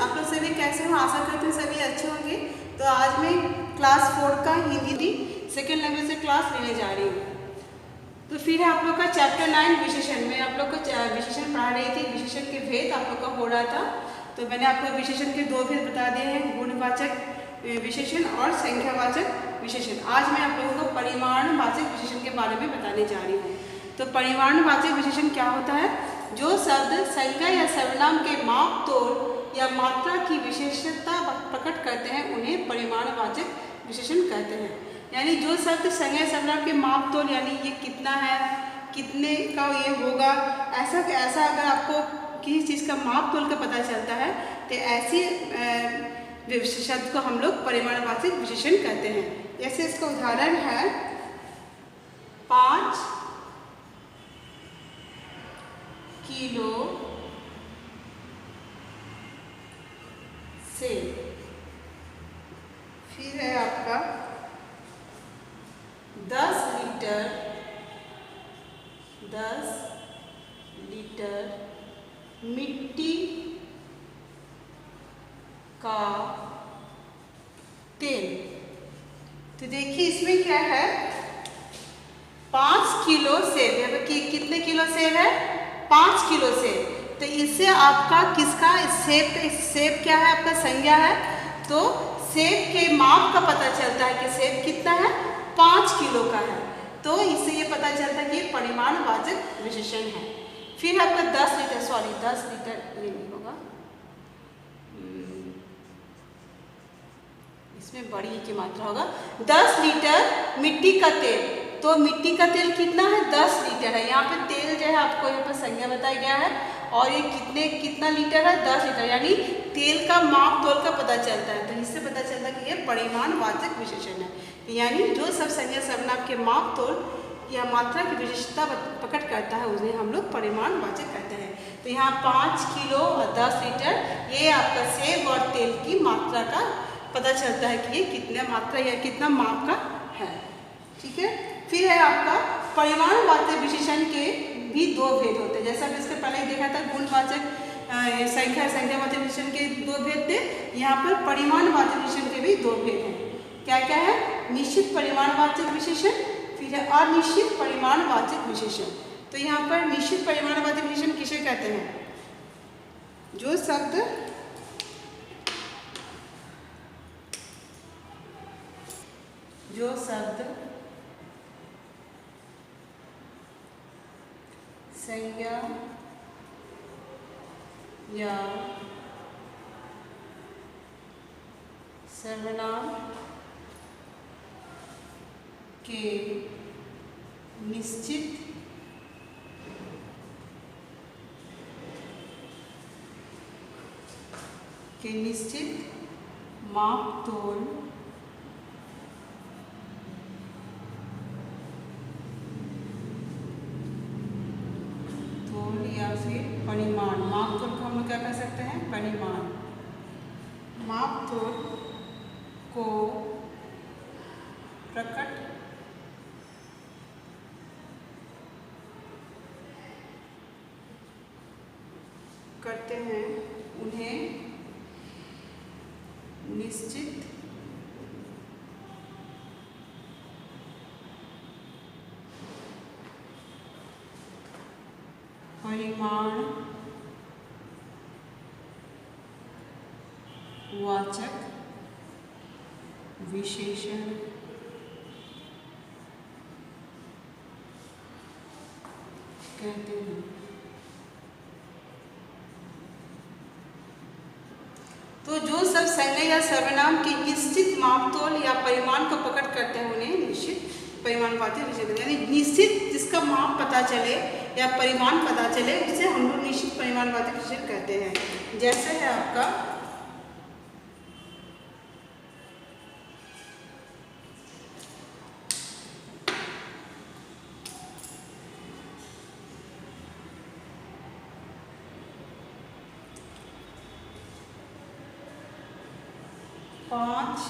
आप लोग सभी कैसे हो? आशा करती हूँ सभी अच्छे होंगे। तो आज मैं क्लास 4 का हिंदी सेकेंड लैंग्वेज से क्लास लेने जा रही हूँ। तो फिर है आप लोग का चैप्टर 9 विशेषण। मैं आप लोग को विशेषण पढ़ा रही थी, विशेषण के भेद आप लोग का हो रहा था। तो मैंने आपको विशेषण के दो भेद बता दिए हैं, गुणवाचक विशेषण और संख्यावाचक विशेषण। आज मैं आप लोगों को परिमाणवाचक विशेषण के बारे में बताने जा रही हूँ। तो परिमाणवाचक विशेषण क्या होता है? जो शब्द संज्ञा या सर्वनाम के माप तोल या मात्रा की विशेषता प्रकट करते हैं उन्हें परिमाणवाचक विशेषण कहते हैं। यानी जो शब्द संज्ञा सर्वनाम के माप तोल, यानी ये कितना है, कितने का ये होगा, ऐसा अगर आपको किसी चीज़ का माप तोल का पता चलता है तो ऐसी शब्द को हम लोग परिमाणवाचक विशेषण कहते हैं। जैसे इसका उदाहरण है 5 किलो सेब। फिर है आपका 10 लीटर मिट्टी का तेल। तो देखिए इसमें क्या है, 5 किलो सेब है। कितने किलो सेब है? 5 किलो सेब। तो इससे आपका किसका सेब क्या है? आपका संज्ञा है। तो सेब के माप का पता चलता है कि सेब कितना है, 5 किलो का है। तो इससे ये पता चलता है कि ये परिमाणवाचक विशेषण है। फिर आपका 10 लीटर ये नहीं होगा, इसमें बड़ी की मात्रा होगा। 10 लीटर मिट्टी का तेल। तो मिट्टी का तेल कितना है? 10 लीटर है। यहाँ पे तेल जो है आपको यहाँ पर संज्ञा बताया गया है और ये कितना लीटर है? 10 लीटर। यानी तेल का माप तोल का पता चलता है। तो इससे पता चलता है कि ये परिमाणवाचक विशेषण है। यानी जो सब संज्ञा सर्वनाम के माप तोल या मात्रा की विशेषता प्रकट करता है उन्हें हम लोग परिमाणवाचक कहते हैं। तो यहाँ 5 किलो और 10 लीटर ये आपका सेब और तेल की मात्रा का पता चलता है कि ये कितना मात्रा या कितना माप का है। ठीक है। फिर है आपका परिमाणवाचक विशेषण के भी दो भेद होते हैं। जैसा कि इसके पहले ही देखा था, गुणवाचक संख्यावाचक विशेषण के दो भेद थे। यहाँ पर परिमाणवाचक विशेषण के भी दो भेद हैं। क्या क्या है? निश्चित परिमाणवाचक विशेषण, फिर है अनिश्चित परिमाणवाचक विशेषण। तो यहाँ पर निश्चित परिमाणवाचक विशेषण किसे कहते हैं? जो शब्द संज्ञा या सर्वनाम के निश्चित माप तोल या फिर परिमाण। माप तोल को हम लोग क्या कह सकते हैं? परिमाण। माप तोल को प्रकट करते हैं उन्हें निश्चित परिमाण वाचक विशेषण कहते हैं। तो जो सब संज्ञा या सर्वनाम के निश्चित मापतोल या परिमाण को प्रकट करते हैं उन्हें निश्चित परिमाणवाचक विशेषण, यानी निश्चित जिसका माप पता चले या परिमाण पता चले उसे हम लोग निश्चित परिमाणवाचक विशेषण कहते हैं। जैसे है आपका 5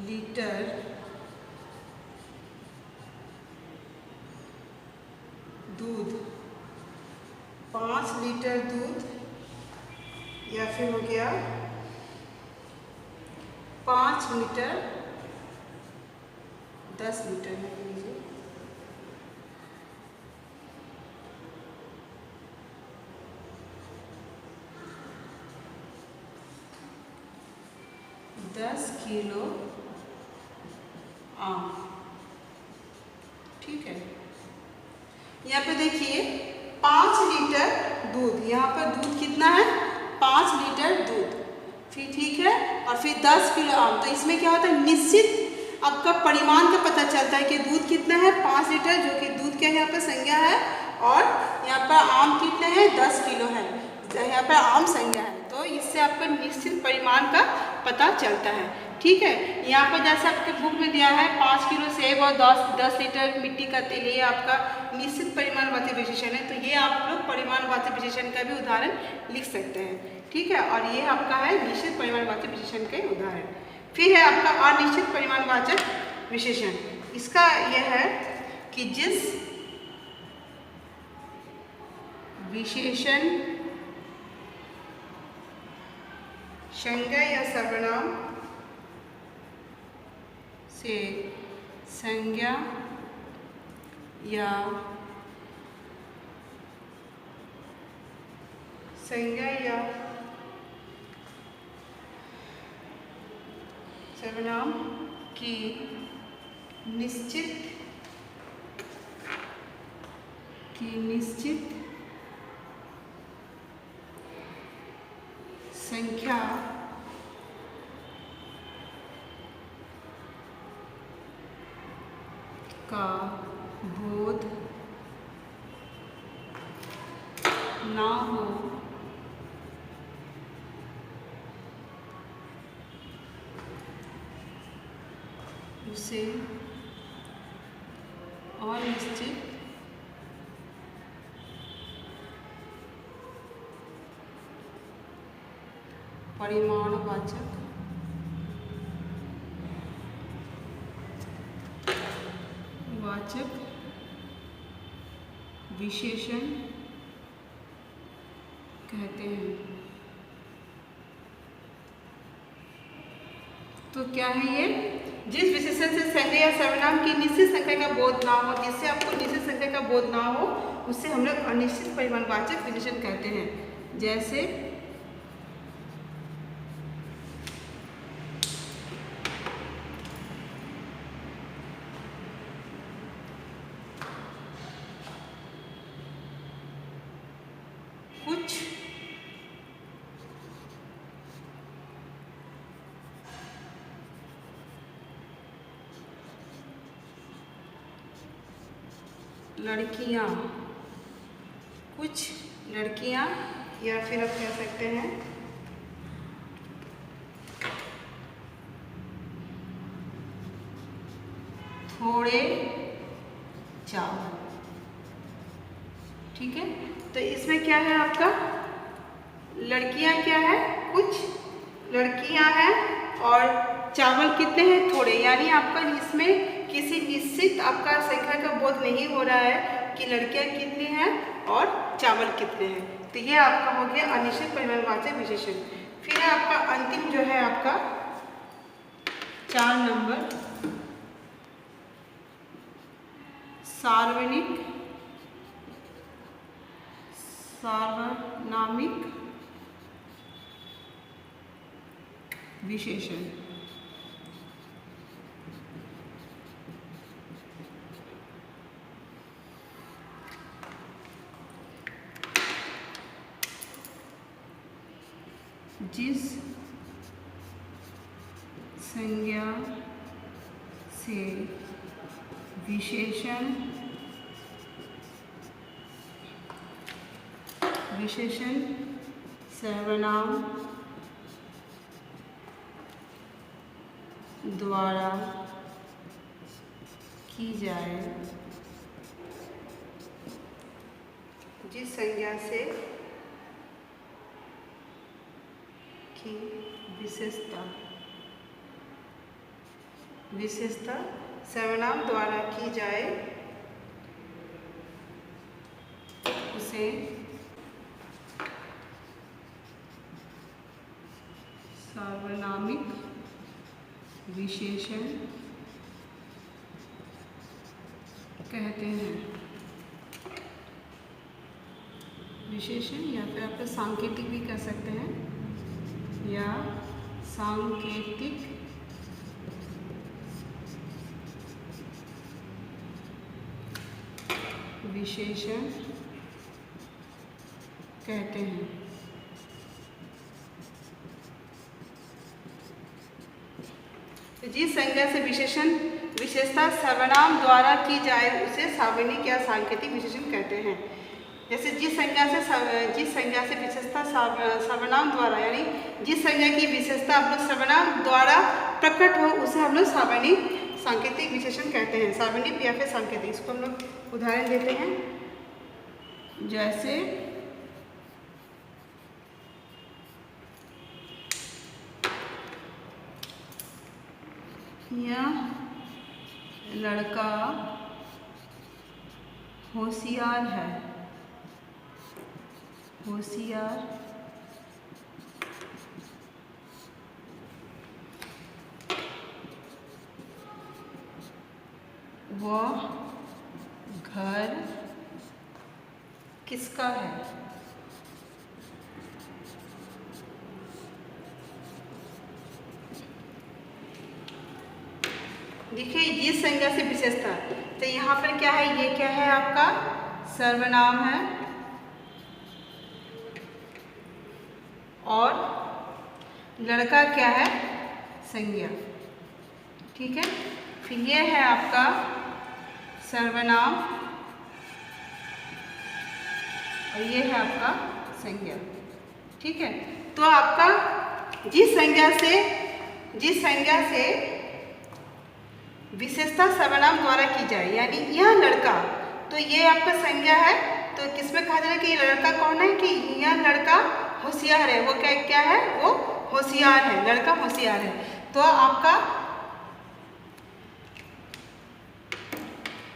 लीटर दूध लीटर दूध, या फिर हो गया 5 लीटर 10 लीटर है लीजिए। दस किलो आम, ठीक है। यहाँ पे देखिए 5 लीटर दूध, यहाँ पर दूध कितना है 5 लीटर दूध, फिर ठीक है, और फिर 10 किलो आम। तो इसमें क्या होता है निश्चित आपका परिमाण का पता चलता है कि दूध कितना है 5 लीटर, जो कि दूध क्या है यहाँ पर संज्ञा है, और यहाँ पर आम कितने हैं 10 किलो है, यहाँ पर आम संज्ञा है। तो इससे आपका निश्चित परिमाण का पता चलता है, ठीक है। यहाँ पर जैसे आपके बुक में दिया है 5 किलो सेब और 10 लीटर मिट्टी का तेल, ये आपका निश्चित परिमाणवाची विशेषण है। तो ये आप लोग परिमाणवाची विशेषण का भी उदाहरण लिख सकते हैं, ठीक है। और ये आपका है निश्चित परिमाणवाची विशेषण के उदाहरण। फिर है आपका अनिश्चित परिमाणवाचक विशेषण। इसका यह है कि जिस विशेषण संज्ञा या सर्वनाम से संज्ञा या सर्वनाम की निश्चित संख्या का बोध ना हो उसे अनिश्चित परिमाणवाचक विशेषण कहते हैं। तो क्या है ये, जिस विशेषण से संज्ञा या सर्वनाम की निश्चित संख्या का बोध ना हो, जिससे आपको निश्चित संख्या का बोध ना हो, उससे हम लोग अनिश्चित परिमाणवाचक विशेषण कहते हैं। जैसे कुछ लड़कियां, या फिर आप कह सकते हैं थोड़े चावल, ठीक है। तो इसमें क्या है आपका लड़कियां क्या है, कुछ लड़कियां हैं और चावल कितने हैं थोड़े, यानी आपका इसमें किसी निश्चित आपका संख्या का बोध नहीं हो रहा है कि लड़कियां कितनी हैं और चावल कितने हैं। तो ये आपका हो गया अनिश्चित परिमाणवाचक विशेषण। फिर है आपका अंतिम जो है आपका 4 नंबर सार्वनामिक विशेषण। जिस संज्ञा से विशेषण सर्वनाम द्वारा की जाए, जिस संज्ञा से की विशेषता सर्वनाम द्वारा की जाए, उसे सर्वनामिक विशेषण कहते हैं। विशेषण या फिर आप सांकेतिक भी कह सकते हैं, या सांकेतिक विशेषण कहते हैं। तो जिस संज्ञा से विशेषता सर्वनाम द्वारा की जाए उसे सार्वजनिक या सांकेतिक विशेषण कहते हैं। जैसे जिस संज्ञा से विशेषता सर्वनाम द्वारा, यानी जिस संज्ञा की विशेषता हम लोग सर्वनाम द्वारा प्रकट हो उसे हम लोग सार्वजनिक सांकेतिक विशेषण कहते हैं। सार्वजनिक या फिर सांकेतिक, इसको हम लोग उदाहरण देते हैं। जैसे यह लड़का होशियार है। होशियार वह घर किसका है? देखिए जिस संज्ञा से विशेषता, तो यहाँ पर क्या है, ये क्या है आपका सर्वनाम है और लड़का क्या है, संज्ञा। ठीक है, फिर ये है आपका सर्वनाम और ये है आपका संज्ञा। ठीक है, तो आपका जिस संज्ञा से विशेषता सर्वनाम द्वारा की जाए, यानी यह लड़का, तो ये आपका संज्ञा है, तो किसमें कहा जाएगा कि ये लड़का कौन है, कि यह लड़का होशियार है। वो क्या है, वो होशियार है, लड़का होशियार है। तो आपका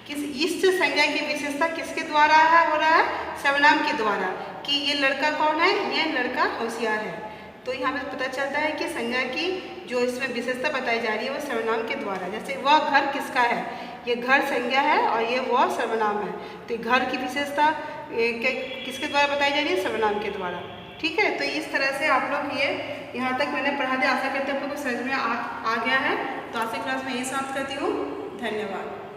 इस संज्ञा की विशेषता किसके द्वारा हो रहा है, सर्वनाम के द्वारा, कि ये लड़का कौन है, ये लड़का होशियार है। तो यहाँ पर पता चलता है कि संज्ञा की जो इसमें विशेषता बताई जा रही है वो सर्वनाम के द्वारा। जैसे वह घर किसका है, ये घर संज्ञा है और ये वह सर्वनाम है, तो घर की विशेषता किसके द्वारा बताई जा रही है, सर्वनाम के द्वारा। ठीक है, तो इस तरह से आप लोग ये यहाँ तक मैंने पढ़ा दिया। आशा करते हैं आप लोग को समझ में आ गया है। तो आज की क्लास में यही समाप्त करती हूँ। धन्यवाद।